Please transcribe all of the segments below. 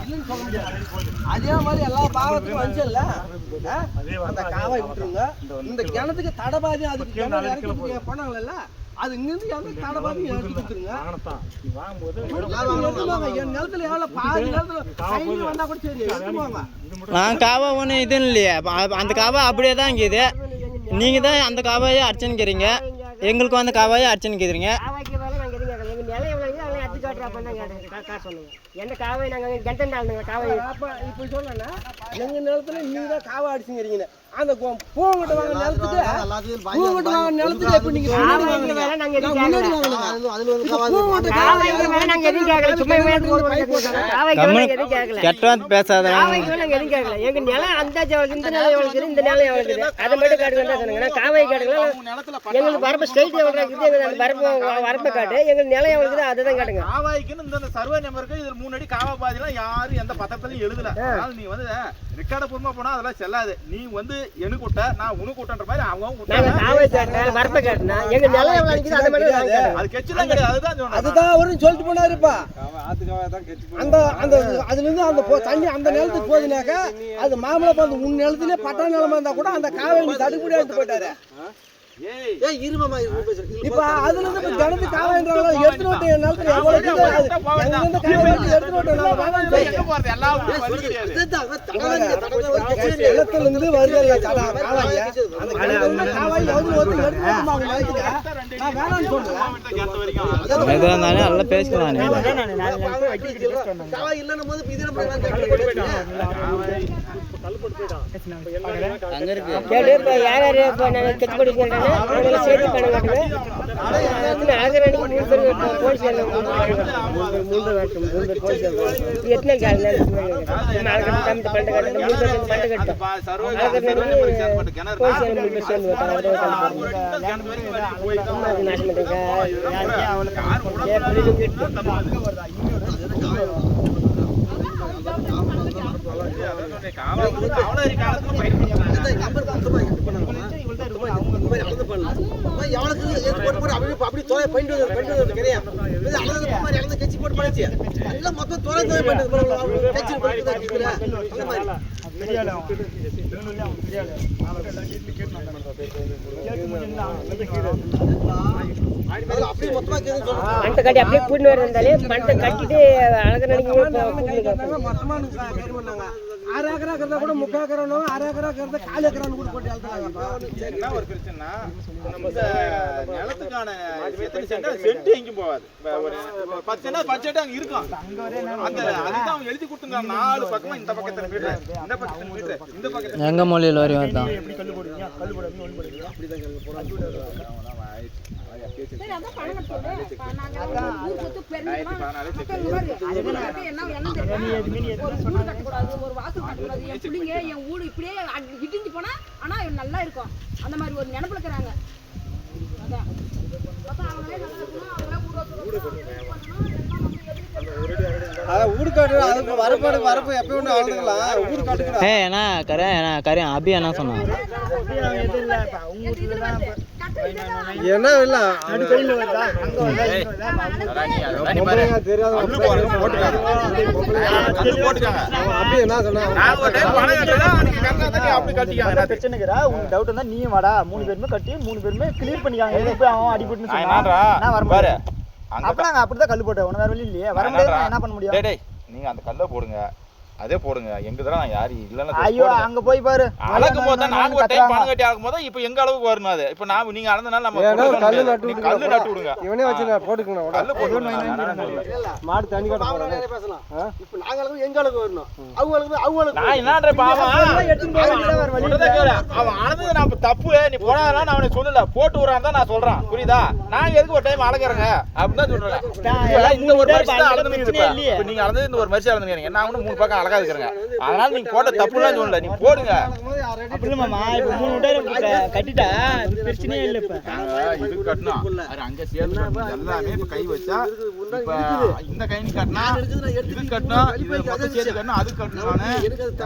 இல்லைன்னு சொல்ல முடியாது. அதே மாதிரி எல்லா பாவத்துக்கும் வந்துச்சுல்ல, அந்த காவாய் விட்டுருங்க. இந்த கிணத்துக்கு தடபாதி அதுக்கு கிணறு இறக்கி போனாங்கல்ல, அது இங்கிருந்து எந்த தடபாதி எடுத்து கொடுத்துருங்க. என் நிலத்துல எவ்வளோ பாதி நிலத்துல வந்தா கூட சரி எடுத்துக்குவாங்க. நான் காவா ஒன்று இது இல்லையே, அந்த காவா அப்படியே தான் இருக்குது. நீங்கள் தான் அந்த காவாயை அடிச்சுன்னுக்கிறீங்க, எங்களுக்கு வந்து காவாயை அடிச்சுன்னுக்கிறீங்க. எந்த காவை நாங்கள் கெண்டாளுங்க காவை இப்போ சொன்னா எங்கள் நிலத்துல நீங்கள் தான் காவை அடிச்சுங்கிறீங்க. அந்த பூங்கிட்ட வாங்க நிலத்துக்கு பூங்கிட்ட வாங்க நிலத்துக்கு எப்படி நீங்கள் கெட்ட பேசாத எங்க நிலம் அந்த இந்த நிலம் எவ்வளவு இந்த நிலம் எவ்வளவு அதை மட்டும் காட்டுங்க. காவை காட்டுங்களா எங்களுக்கு வரப்பு ஸ்ட்ரைட் எவ்வளோ வரப்பை காட்டு, எங்களுக்கு நிலம் எவ்வளவு அதுதான் காட்டுங்க. காவாய்க்குன்னு இந்த சர்வே நம்பருக்கு இதுல 3 அடி காவா பாதிலாம் யாரும் எந்த பத்திரத்திலையும் எழுதல. அதனால நீ வந்து ரெக்கார்ட பூர்வமா போனா அதெல்லாம் செல்லாது. நீ வந்து எனு கூட்ட நான் உனு கூட்டன்ற மாதிரி அவங்க காவை காட்டுறேன் வரப்பை காட்டுனா எங்க நிலம் எவ்வளவு இருக்குது அதை மட்டும் அது கெச்சுதான் கிடையாது. அதுதான் சொன்னேன். அதுதான் அவரும் சொல்லிட்டு போனாருப்பா. அந்த அந்த அதுல இருந்து அந்த தண்ணி அந்த நிலத்துக்கு போகுதுனாக்கா அது மாமலை வந்து உன் நிலத்திலே பட்டா நிலமா இருந்தா கூட அந்த காவை தடுப்படி எடுத்து போயிட்டாரு. இப்ப அதுல இருந்து கிணத்து காவாயின்றாங்க எடுத்து விட்டு என் நிலத்துல எவ்வளவு நிலத்துல இருந்து வருது காவாய் அந்த காவாய் வேணான்னு சொல்றேன். எதுவாக இருந்தாலும் நல்லா பேசலாம். காவாய் இல்லைன்னும் போது பண்டை கட்டி அப்படியே கூட்டிட்டு வரந்தாலே பண்டை கட்டிட்டு அழகு மொத்தமா 6 ஏக்கரா இருக்கிறதா கூட 3 ஏக்கரானோ 6 ஏக்கரா இருக்கிறத 4 ஏக்கரானு கூட போட்டு என்ன ஒரு பிரச்சனைனா நம்ம நிலத்துக்கான சென்ட் எங்கேயும் போகாது. ஒரு 10 சென்ட் 10 சென்ட் அங்க இருக்கும். அந்த அதுதான் அவங்க எழுதி கொடுத்துருக்காங்க. 4 பக்கமா இந்த பக்கத்துல மீட்டர் இந்த பக்கத்துல மீட்டர் இந்த பக்கத்துல எங்க மொழியில் வரையும் தான் எப்படி கல்லு போடுவீங்க கல்லு போடுவீங்க ஒளி போடுவீங்க அப்படிதான் கல்லு போடுறாங்க. சரி அதான் பண்ணணும் சொல்றேன். நாங்க ஊர் சுத்து பெருந்துமா என்ன என்ன தெரியும் ஊர் கட்ட கூடாது ஒரு வாசல் கட்ட கூடாது. என் புள்ளிங்க என் ஊரு இப்படியே இடிஞ்சு போனா ஆனா நல்லா இருக்கும். அந்த மாதிரி ஒரு நினைப்புல இருக்கறாங்க. அதான் அப்ப அவங்களே நல்லா இருக்கணும். அவங்களே ஊடு காட்டு அதுக்கு வரப்பு எப்போ ஒன்று ஆளுங்களா ஊடு காட்டுக்கலாம். ஏன்னா கரையா அபி என்ன சொன்னான் என்ன இல்ல அது கையில வருதா அங்க வந்தா தெரியாது அப்படி என்ன சொன்னா நான் ஒரு டைம் பணம் கட்டறேன் நீங்க கட்டறத அப்படி கட்டிங்க பிரச்சனைங்கடா உங்களுக்கு டவுட் இருந்தா நீ வாடா 3 பேருமே கட்டி 3 பேருமே கிளியர் பண்ணிக்காங்க. எது போய் அவன் அடிபட்டுன்னு சொன்னா நான் வர பாரு அப்பலாம் அப்படிதான் கல்லு போட்டேன். உன வேற வழி இல்லையே வர முடியாது. என்ன பண்ண முடியும்? டேய் நீங்க அந்த கல்ல போடுங்க அதே போடுங்க. எங்க தர நான் யாரு இல்லன்னா ஐயோ அங்க போய் பாரு அளக்கும் போது நான் ஒரு டைம் பணம் கட்டி அளக்கும் போது இப்போ எங்க அளவுக்கு வரணும். அது இப்போ நான் நீங்க அளந்தனால நம்ம கல்லு நட்டு விடுங்க. இவனே வச்சு நான் போட்டுக்கணும். கல்லு போடுங்க. மாடு தண்ணி கட்ட போறேன் பேசலாம். இப்போ நாங்க அளவுக்கு எங்க அளவுக்கு வரணும். அவங்களுக்கு நான் என்னன்ற பாவம் எடுத்து போய் அவன் அளந்தது நான் தப்பு. நீ போடாதனா நான் அவனை சொல்லல போட்டு வரான் தான் நான் சொல்றேன். புரியுதா? நான் எதுக்கு ஒரு டைம் அளக்கறேங்க அப்படி தான் சொல்றேன். இந்த ஒரு வருஷம் அளந்து இல்லையே. இப்போ நீங்க அளந்தது இந்த ஒரு வருஷம் அளந்துங்க. என்ன ஆகணும் 3 பக்கம் அழகா இருக்குங்க. அதனால நீங்க போட்ட தப்புலாம் சொல்லல. நீ போடுங்க. அப்படி மாமா இப்போ 3 டைம் கட்டிட்டா பிரச்சனையே இல்ல. இப்ப இது கட்டணும் அங்க சேர்ந்து எல்லாமே இப்ப கை வச்சா இப்ப இந்த கை கட்டனா இது கட்டணும் இது மொத்த சேர்த்து கட்டணும் அது கட்டணும். நானு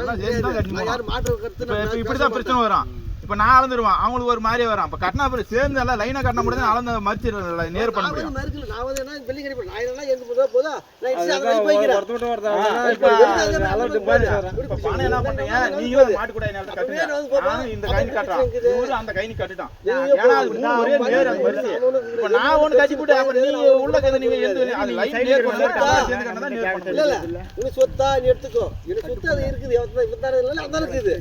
எல்லாம் சேர்த்து தான் கட்டணும். யார் மாற்று கருத்து இப்படி தான் பிரச்சனை வரும். இப்ப நான் அளந்துருவேன், அவங்களுக்கு ஒரு மாதிரியே வரும். அப்ப கட்டினா அப்புறம் சேர்ந்து எல்லாம் லைனா கட்டினா மட்டும் தான் அளந்து மறிச்சு நேர் பண்ண முடியும். நான் வந்து என்ன வெள்ளிக்கறி போறேன், நான் என்ன எங்க போதா நான் அங்க போய்க்கிறேன். இப்ப பானை என்ன பண்றீங்க, நீங்களும் மாட்டு கூட நேரத்துல கட்டுங்க, இந்த கைனி கட்டுறான், இவரு அந்த கைனி கட்டிட்டான். ஏன்னா அது மூணு ஒரே நேர் அந்த வரிசை. இப்ப நான் ஒண்ணு கட்டி போட்டு அப்புறம் நீங்க உள்ள கதை நீங்க எந்த அது லைன் நேர் பண்ணல சேர்ந்து கட்டினா நேர் பண்ண முடியும். இல்ல நீ சொத்தா நீ எடுத்துக்கோ, எனக்கு சொத்து அது இருக்குது, இவத்தான இல்ல அதான் இருக்குது,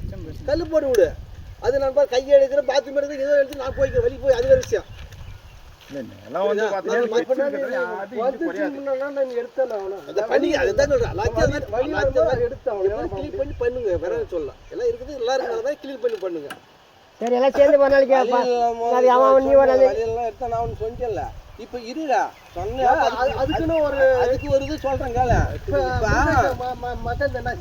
கல்லு போட்டு விடு. அது நான் பாரு கையை எடுக்கிற பாத்ரூம் எடுக்கிற ஏதோ எடுத்து நான் போய்க்க வெளியே போய் அது வேற விஷயம். எல்லாம் வந்து பாத்தீங்கன்னா பண்ணுங்க வேற சொல்லலாம், எல்லாம் இருக்குது எல்லாரும் கிளீன் பண்ணி பண்ணுங்க. சரி எல்லாம் சேர்ந்து ஒரு நாளைக்கு அவன் நீ ஒரு நாளைக்கு எல்லாம் எடுத்தா நான் ஒன்று சொன்னேன்ல, இப்ப இருடா சொன்ன அதுக்குன்னு அதுக்கு ஒரு இது சொல்றேன் கேள. இப்ப மட்டன் என்ன